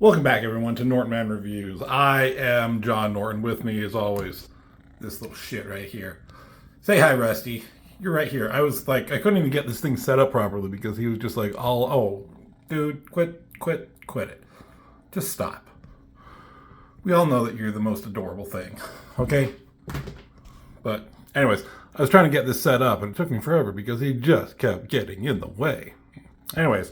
Welcome back, everyone, to Norton Man Reviews. I am John Norton. With me, as always, this little shit right here. Say hi, Rusty. You're right here. I was like, I couldn't even get this thing set up properly because he was just like, oh, dude, quit it. Just stop. We all know that you're the most adorable thing, okay? But anyways, I was trying to get this set up, and it took me forever because he just kept getting in the way. Anyways,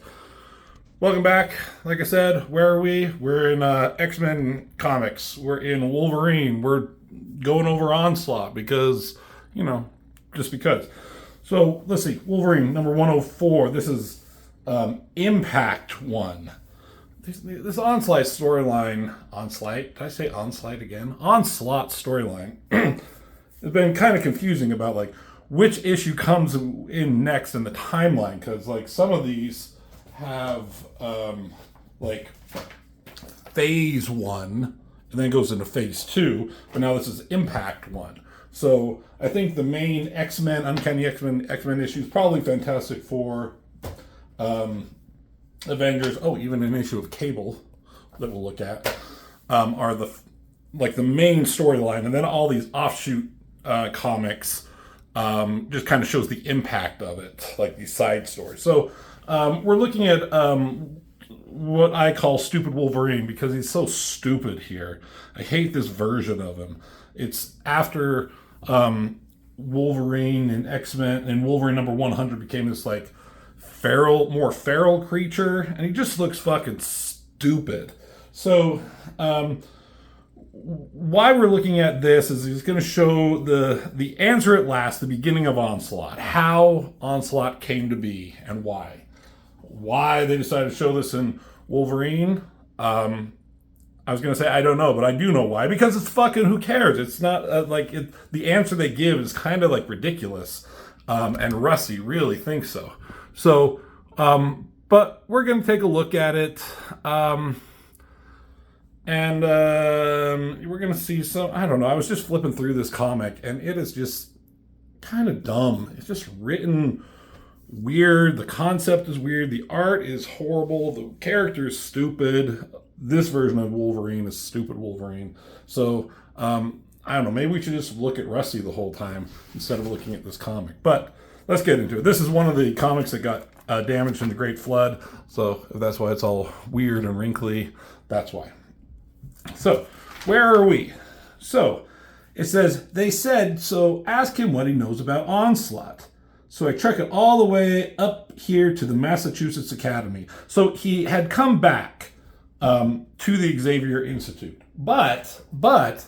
welcome back. Like I said, where are we? We're in X-Men comics. We're in Wolverine. We're going over Onslaught because, just because. So, let's see. Wolverine, number 104. This is Impact 1. This Onslaught storyline... Onslaught? Did I say Onslaught again? Onslaught storyline has been kind of confusing about, which issue comes in next in the timeline. Because, some of these have phase 1 and then it goes into phase 2, but now this is Impact 1. So I think the main X-Men, Uncanny X-Men issue is probably Fantastic Four, Avengers, even an issue of Cable that we'll look at, are the main storyline, and then all these offshoot comics just kind of shows the impact of it, like these side stories. So we're looking at what I call Stupid Wolverine because he's so stupid here. I hate this version of him. It's after Wolverine and X-Men, and Wolverine number 100 became this more feral creature, and he just looks fucking stupid. So why we're looking at this is he's going to show the answer at last, the beginning of Onslaught, how Onslaught came to be and why. Why they decided to show this in Wolverine, I was going to say I don't know, but I do know why. Because it's fucking, who cares? It's not the answer they give is kind of ridiculous, and Rusty really thinks so. So, but we're going to take a look at it, and we're going to see some, I don't know, I was just flipping through this comic, and it is just kind of dumb. It's just written weird. The concept is weird. The art is horrible. The character is stupid. This version of Wolverine is Stupid Wolverine. So, I don't know. Maybe we should just look at Rusty the whole time instead of looking at this comic. But let's get into it. This is one of the comics that got damaged in the Great Flood. So if that's why it's all weird and wrinkly, that's why. So, where are we? So, it says, they said, so ask him what he knows about Onslaught. So I trek it all the way up here to the Massachusetts Academy. So he had come back to the Xavier Institute. But, the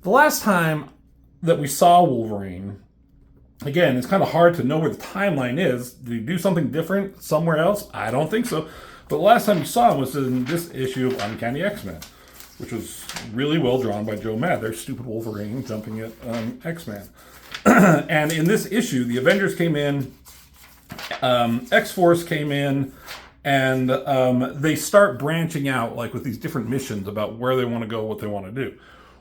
last time that we saw Wolverine, again, it's kind of hard to know where the timeline is. Did he do something different somewhere else? I don't think so. But the last time you saw him was in this issue of Uncanny X-Men, which was really well drawn by Joe Mad. There's Stupid Wolverine jumping at X-Men. And in this issue, the Avengers came in, X-Force came in, and they start branching out with these different missions about where they want to go, what they want to do.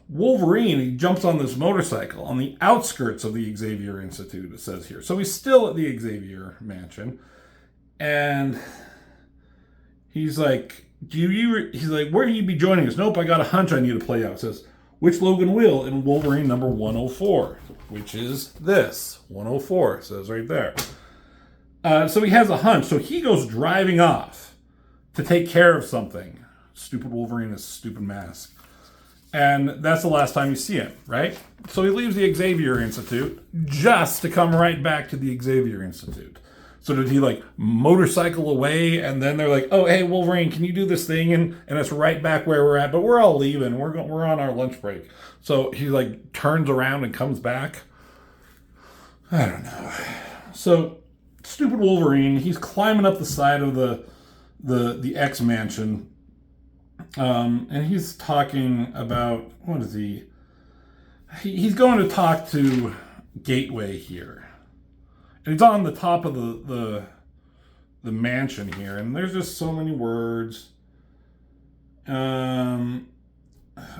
Wolverine, he jumps on this motorcycle on the outskirts of the Xavier Institute, it says here. So he's still at the Xavier mansion, and he's like, where do you be joining us? Nope, I got a hunch I need to play out. It says, which Logan will in Wolverine number 104, which is this, 104, it says right there. So he has a hunch. So he goes driving off to take care of something. Stupid Wolverine is stupid mask. And that's the last time you see him, right? So he leaves the Xavier Institute just to come right back to the Xavier Institute. So did he motorcycle away, and then they're like, oh, hey, Wolverine, can you do this thing? And it's right back where we're at, but we're all leaving. We're on our lunch break. So he turns around and comes back. I don't know. So Stupid Wolverine, he's climbing up the side of the X mansion, and he's talking about, what is he? He's going to talk to Gateway here. And he's on the top of the mansion here, and there's just so many words.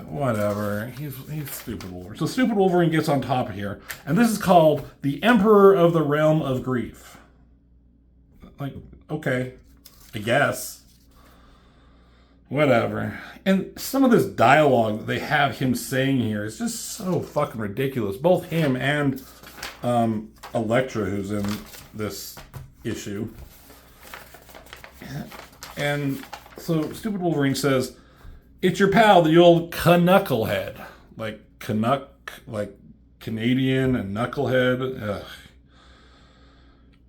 Whatever. He's Stupid Wolverine. So Stupid Wolverine gets on top of here, and this is called the Emperor of the Realm of Grief. Okay, I guess. Whatever. And some of this dialogue that they have him saying here is just so fucking ridiculous. Both him and Elektra, who's in this issue. And so Stupid Wolverine says, "It's your pal, the old knucklehead." Like Canuck, like Canadian and knucklehead. Ugh.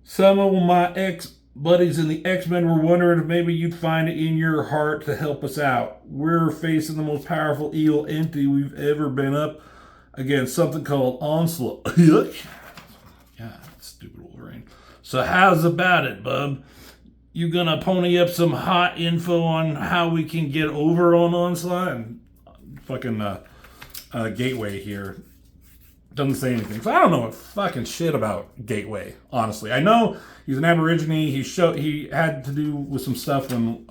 Some of my ex-buddies in the X-Men were wondering if maybe you'd find it in your heart to help us out. We're facing the most powerful evil entity we've ever been up against, something called Onslaught. Yeah, Stupid Wolverine. So how's about it, bub? You gonna pony up some hot info on how we can get over on Onslaught? And fucking Gateway here doesn't say anything. So I don't know a fucking shit about Gateway, honestly. I know he's an Aborigine. He had to do with some stuff when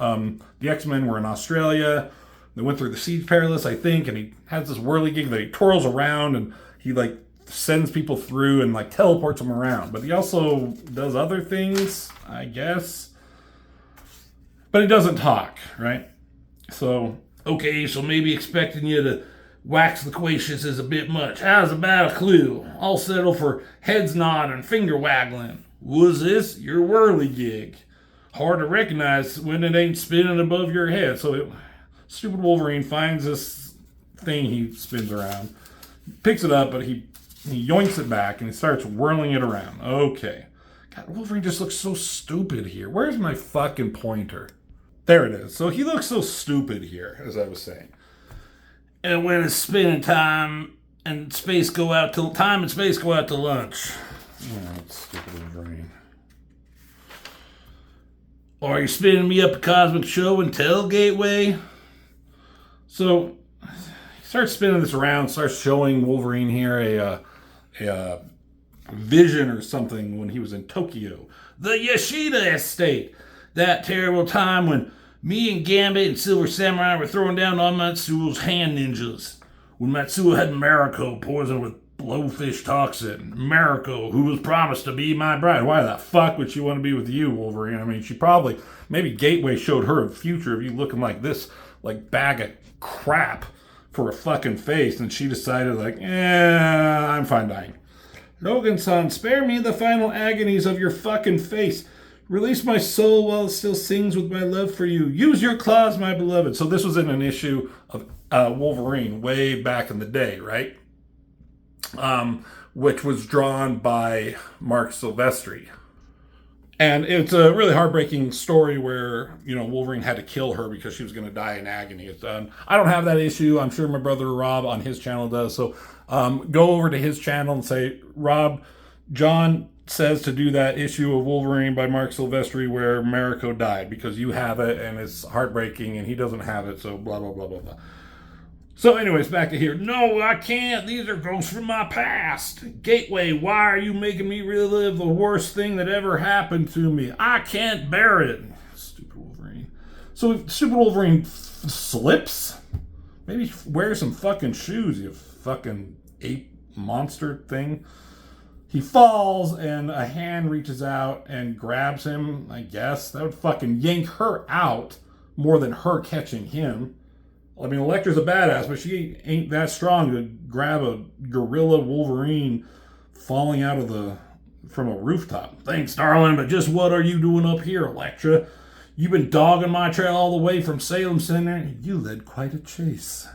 the X-Men were in Australia. They went through the Siege Perilous, I think, and he has this whirligig that he twirls around and he like sends people through and like teleports them around. But he also does other things, I guess. But he doesn't talk, right? So, okay, so maybe expecting you to wax loquacious is a bit much. How's about a clue? I'll settle for heads nod and finger waggling. Was this your whirligig? Hard to recognize when it ain't spinning above your head. So Stupid Wolverine finds this thing he spins around, picks it up, but he yoinks it back and he starts whirling it around. Okay. God, Wolverine just looks so stupid here. Where's my fucking pointer? There it is. So he looks so stupid here, as I was saying. And when it's spinning time and space go out to lunch. Oh, that's stupid Wolverine. Or you're spinning me up a cosmic show and tell, Gateway? So he starts spinning this around, starts showing Wolverine here a vision or something when he was in Tokyo. The Yoshida estate. That terrible time when me and Gambit and Silver Samurai were throwing down on Matsuo's hand ninjas. When Matsuo had Mariko poisoned with blowfish toxin. Mariko, who was promised to be my bride. Why the fuck would she want to be with you, Wolverine? I mean, maybe Gateway showed her a future of you looking like this, like bag of crap for a fucking face. And she decided like, I'm fine dying. Logan-san, spare me the final agonies of your fucking face. Release my soul while it still sings with my love for you. Use your claws, my beloved. So this was in an issue of Wolverine way back in the day, right? Which was drawn by Mark Silvestri. And it's a really heartbreaking story where, Wolverine had to kill her because she was going to die in agony. I don't have that issue. I'm sure my brother Rob on his channel does. So go over to his channel and say, Rob, John says to do that issue of Wolverine by Mark Silvestri where Mariko died because you have it and it's heartbreaking and he doesn't have it, so blah, blah, blah, blah, blah. So anyways, back to here. No, I can't. These are ghosts from my past. Gateway, why are you making me relive the worst thing that ever happened to me? I can't bear it. Stupid Wolverine. So Stupid Wolverine slips? Maybe wear some fucking shoes, you fucking ape monster thing. He falls and a hand reaches out and grabs him, I guess. That would fucking yank her out more than her catching him. I mean, Elektra's a badass, but she ain't that strong to grab a gorilla Wolverine falling out from a rooftop. Thanks, darling, but just what are you doing up here, Elektra? You've been dogging my trail all the way from Salem Center, and you led quite a chase.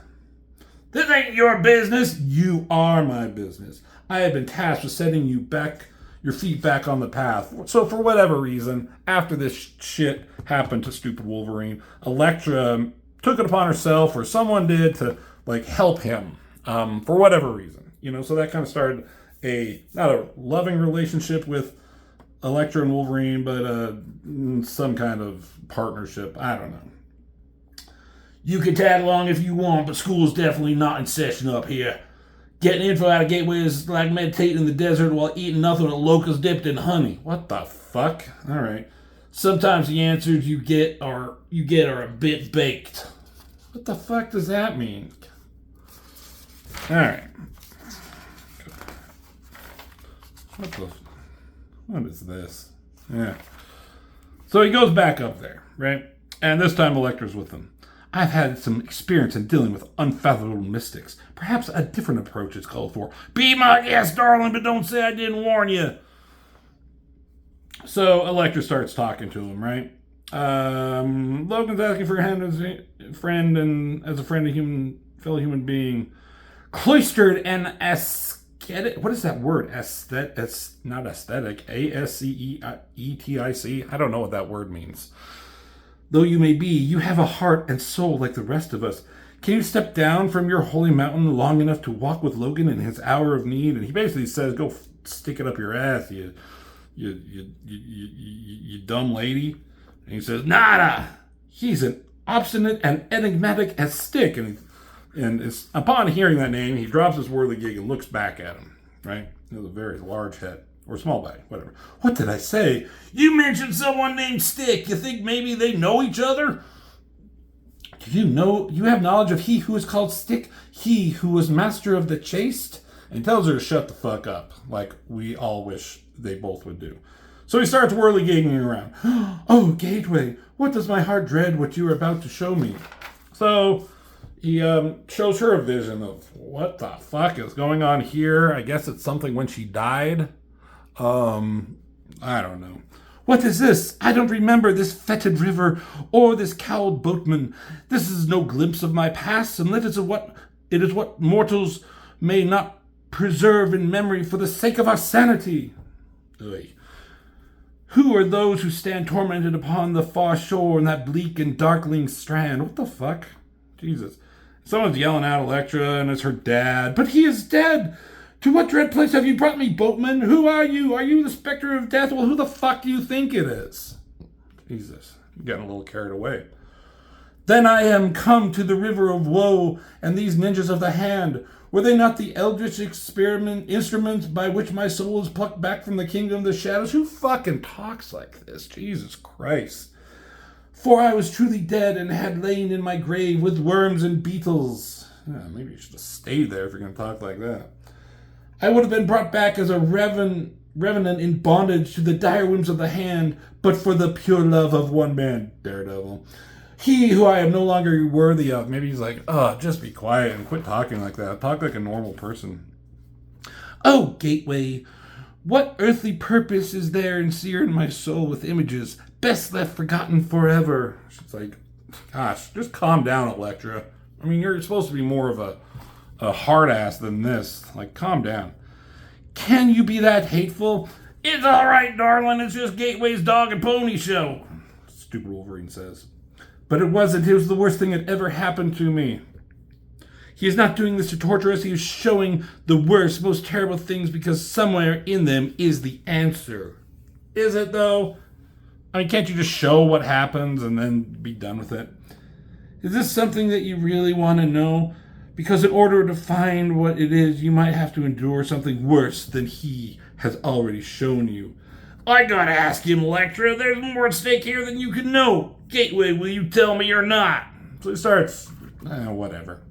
This ain't your business. You are my business. I have been tasked with setting your feet back on the path. So for whatever reason, after this shit happened to Stupid Wolverine, Elektra took it upon herself, or someone did, to help him for whatever reason. So that kind of started not a loving relationship with Elektra and Wolverine, but some kind of partnership. I don't know. You can tag along if you want, but school's definitely not in session up here. Getting info out of Gateway is like meditating in the desert while eating nothing but locusts dipped in honey. What the fuck? All right. Sometimes the answers you get are a bit baked. What the fuck does that mean? All right. What is this? Yeah. So he goes back up there, right? And this time Elektra's with him. I've had some experience in dealing with unfathomable mystics. Perhaps a different approach is called for. Be my guest, darling, but don't say I didn't warn you. So Elektra starts talking to him, right? Logan's asking for a hand as a friend and as a friend, fellow human being, cloistered and ascetic. What is that word? Not aesthetic. ASCEETIC. I don't know what that word means. Though you may be, you have a heart and soul like the rest of us. Can you step down from your holy mountain long enough to walk with Logan in his hour of need? And he basically says, "Go stick it up your ass, you dumb lady." And he says, "Nada." He's an obstinate and enigmatic as stick. And upon hearing that name, he drops his whirligig and looks back at him. Right? He has a very large head. Or small bag, whatever. What did I say? You mentioned someone named Stick. You think maybe they know each other? Do you have knowledge of he who is called Stick? He who was master of the chaste? And he tells her to shut the fuck up, like we all wish they both would do. So he starts whirligigging around. Oh, Gateway, what does my heart dread what you are about to show me? So he shows her a vision of what the fuck is going on here. I guess it's something when she died. I don't know. What is this? I don't remember this fetid river or this cowled boatman. This is no glimpse of my past, and it is what mortals may not preserve in memory for the sake of our sanity. Oy. Who are those who stand tormented upon the far shore in that bleak and darkling strand? What the fuck? Jesus. Someone's yelling out Elektra, and it's her dad. But he is dead! To what dread place have you brought me, boatman? Who are you? Are you the specter of death? Well, who the fuck do you think it is? Jesus, I'm getting a little carried away. Then I am come to the river of woe, and these ninjas of the hand. Were they not the eldritch instruments by which my soul is plucked back from the kingdom of the shadows? Who fucking talks like this? Jesus Christ. For I was truly dead and had lain in my grave with worms and beetles. Maybe you should have stayed there if you're going to talk like that. I would have been brought back as a revenant in bondage to the dire whims of the hand, but for the pure love of one man, Daredevil. He who I am no longer worthy of. Maybe he's like, just be quiet and quit talking like that. Talk like a normal person. Oh, Gateway, what earthly purpose is there in searing my soul with images, best left forgotten forever? She's like, gosh, just calm down, Elektra. I mean, you're supposed to be more of a hard ass than this. Like, calm down. Can you be that hateful? It's all right, darling. It's just Gateway's dog and pony show. Stupid Wolverine says. But it wasn't. It was the worst thing that ever happened to me. He is not doing this to torture us. He is showing the worst, most terrible things because somewhere in them is the answer. Is it, though? I mean, can't you just show what happens and then be done with it? Is this something that you really want to know? Because in order to find what it is, you might have to endure something worse than he has already shown you. I gotta ask him, Elektra. There's more at stake here than you can know. Gateway, will you tell me or not? So he starts, whatever.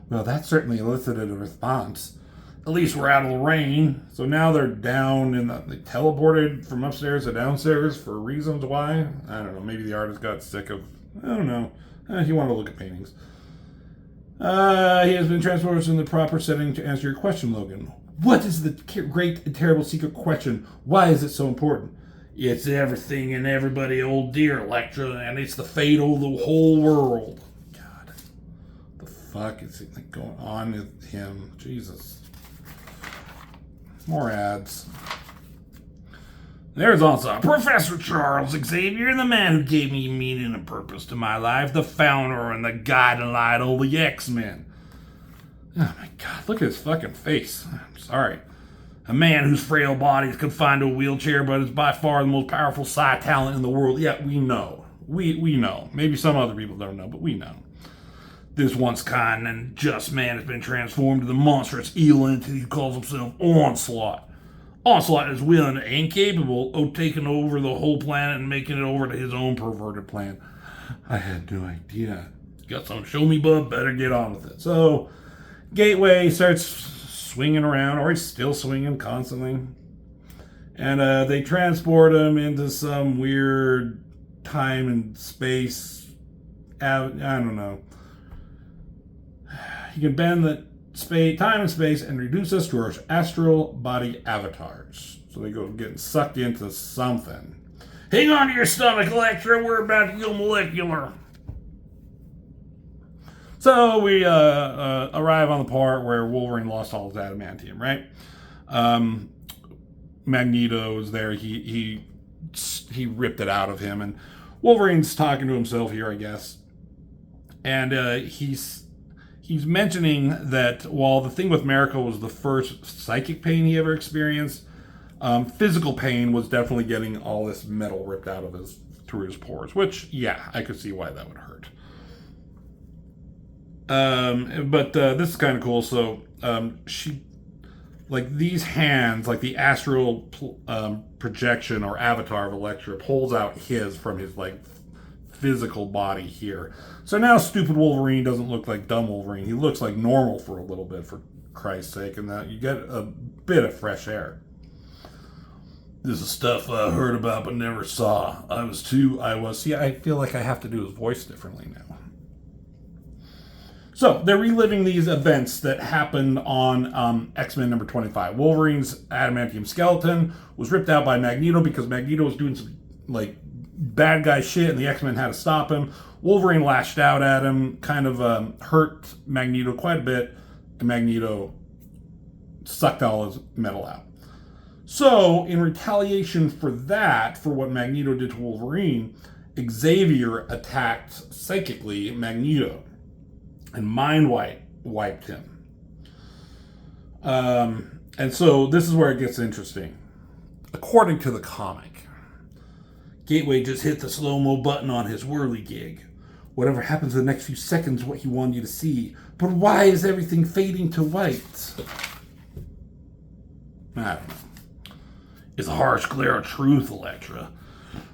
Well, that certainly elicited a response. At least we're out of the rain. So now they're down they teleported from upstairs to downstairs for reasons why. I don't know. Maybe the artist got sick of, I don't know. He wanted to look at paintings. He has been transported in the proper setting to answer your question, Logan. What is the great and terrible secret question? Why is it so important? It's everything and everybody, old dear Elektra, and it's the fate of the whole world. God, what the fuck is going on with him? Jesus. More ads. There's also Professor Charles Xavier, the man who gave me meaning and purpose to my life, the founder and the guiding light of the X-Men. Oh my God, look at his fucking face. I'm sorry. A man whose frail body is confined to a wheelchair, but is by far the most powerful psi talent in the world. Yeah, we know. We know. Maybe some other people don't know, but we know. This once kind and just man has been transformed to the monstrous evil entity who calls himself Onslaught. Onslaught is willing and capable of taking over the whole planet and making it over to his own perverted plan. I had no idea. Got something to show me, bub? Better get on with it. So, Gateway starts swinging around, or he's still swinging constantly. And they transport him into some weird time and space I don't know. He can bend the time and space and reduce us to our astral body avatars. So they go getting sucked into something. Hang on to your stomach, Elektra. We're about to go molecular. So we arrive on the part where Wolverine lost all his adamantium, right? Magneto is there. He ripped it out of him, and Wolverine's talking to himself here, I guess. And he's mentioning that while the thing with Miracle was the first psychic pain he ever experienced, physical pain was definitely getting all this metal ripped out of through his pores, which, yeah, I could see why that would hurt. But this is kind of cool. So she, like these hands, like the astral projection or avatar of Elektra pulls out his from his like physical body here. So now stupid Wolverine doesn't look like dumb Wolverine. He looks like normal for a little bit, for Christ's sake, and that you get a bit of fresh air. This is stuff I heard about but never saw. See, I feel like I have to do his voice differently now. So they're reliving these events that happened on X-Men number 25. Wolverine's adamantium skeleton was ripped out by Magneto because Magneto was doing some like bad guy shit and the X-Men had to stop him. Wolverine lashed out at him, kind of hurt Magneto quite a bit, and Magneto sucked all his metal out. So in retaliation for that, for what Magneto did to Wolverine, Xavier attacked psychically Magneto and mind wiped him. And so this is where it gets interesting. According to the comic, Gateway just hit the slow-mo button on his whirligig. Whatever happens in the next few seconds is what he wanted you to see. But why is everything fading to white? I don't know. It's a harsh glare of truth, Elektra.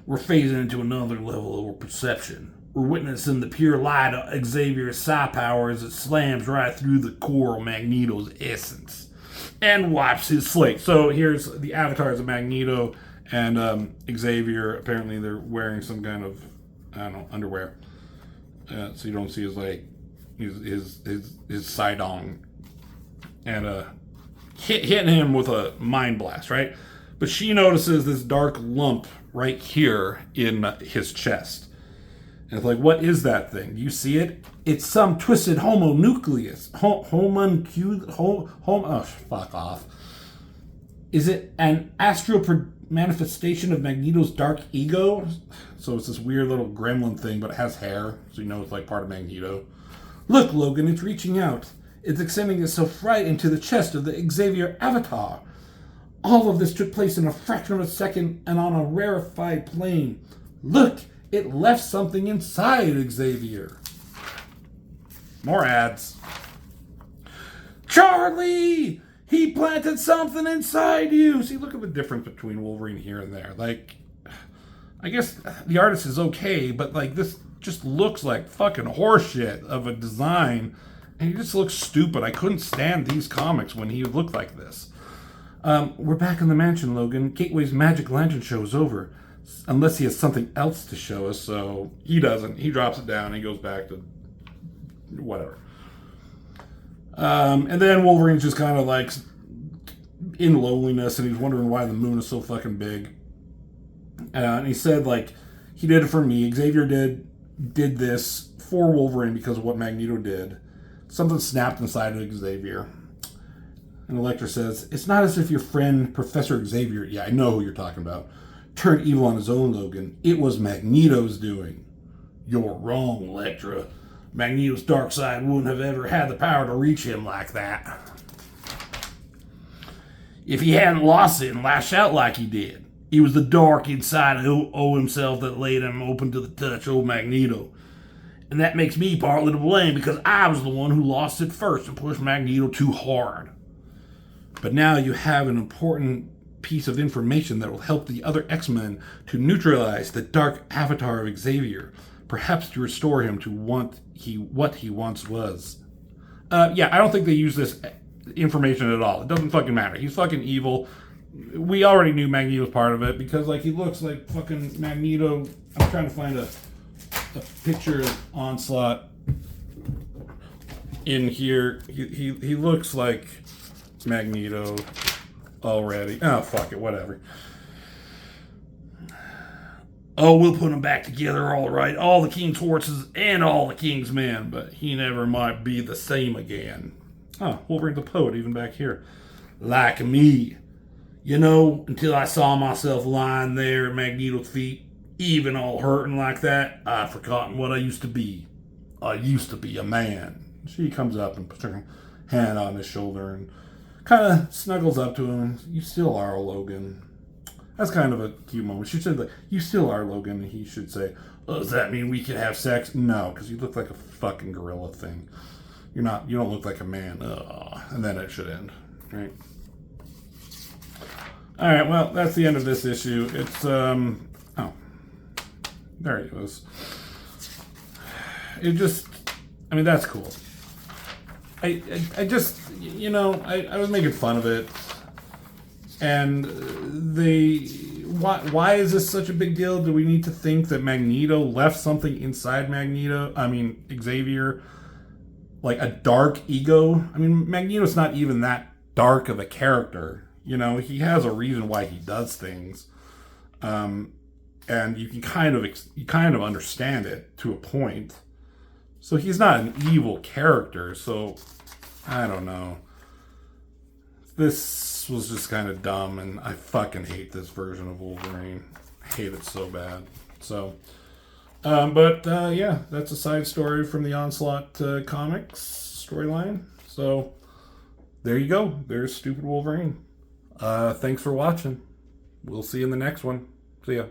We're phasing into another level of perception. We're witnessing the pure light of Xavier's psi power as it slams right through the core of Magneto's essence and wipes his slate. So here's the avatars of Magneto and Xavier. Apparently they're wearing some kind of, I don't know, underwear. So you don't see his like his sidong, and hitting him with a mind blast, right? But she notices this dark lump right here in his chest. And it's like, what is that thing? Do you see it? It's some twisted homonucleus. Oh, fuck off. Is it an astral manifestation of Magneto's dark ego? So it's this weird little gremlin thing, but it has hair, so you know it's like part of Magneto. Look, Logan, it's reaching out. It's extending itself right into the chest of the Xavier avatar. All of this took place in a fraction of a second and on a rarefied plane. Look, it left something inside Xavier. More ads. Charlie! He planted something inside you! See, look at the difference between Wolverine here and there. Like, I guess the artist is okay, but like this just looks like fucking horseshit of a design, and he just looks stupid. I couldn't stand these comics when he looked like this. We're back in the mansion, Logan. Gateway's magic lantern show is over. Unless he has something else to show us, so he doesn't. He drops it down and he goes back to whatever. And then Wolverine's just kind of like in loneliness, and he's wondering why the moon is so fucking big. And he said, like, he did it for me. Xavier did this for Wolverine because of what Magneto did. Something snapped inside of Xavier. And Elektra says, it's not as if your friend, Professor Xavier, yeah, I know who you're talking about, turned evil on his own, Logan. It was Magneto's doing. You're wrong, Elektra. Magneto's dark side wouldn't have ever had the power to reach him like that. If he hadn't lost it and lashed out like he did. It was the dark inside of himself that laid him open to the touch of Magneto. And that makes me partly to blame because I was the one who lost it first and pushed Magneto too hard. But now you have an important piece of information that will help the other X-Men to neutralize the dark avatar of Xavier, perhaps to restore him to what he once was. Yeah, I don't think they use this information at all. It doesn't fucking matter. He's fucking evil. We already knew Magneto was part of it because, like, he looks like fucking Magneto. I'm trying to find a picture of Onslaught in here. He looks like Magneto already. Oh, fuck it, whatever. Oh, we'll put them back together, all right. All the King's horses and all the King's men, but he never might be the same again. Oh, Wolverine's a poet even back here. Like me. You know, until I saw myself lying there at Magneto's feet, even all hurting like that, I'd forgotten what I used to be. I used to be a man. She comes up and puts her hand on his shoulder and kind of snuggles up to him. You still are Logan. That's kind of a cute moment. She said, like, you still are Logan. And he should say, oh, does that mean we can have sex? No, because you look like a fucking gorilla thing. You don't look like a man. Ugh. And then it should end, right? All right, well, that's the end of this issue. It's, oh, there it goes. It just, I mean, that's cool. I just, you know, I was making fun of it. And why is this such a big deal? Do we need to think that Magneto left something inside Xavier, like a dark ego? I mean, Magneto's not even that dark of a character. You know, he has a reason why he does things. And you can kind of understand it to a point. So he's not an evil character. So I don't know. This was just kind of dumb, and I fucking hate this version of Wolverine. I hate it so bad. So, yeah, that's a side story from the Onslaught comics storyline. So, there you go. There's Stupid Wolverine. Thanks for watching. We'll see you in the next one. See ya.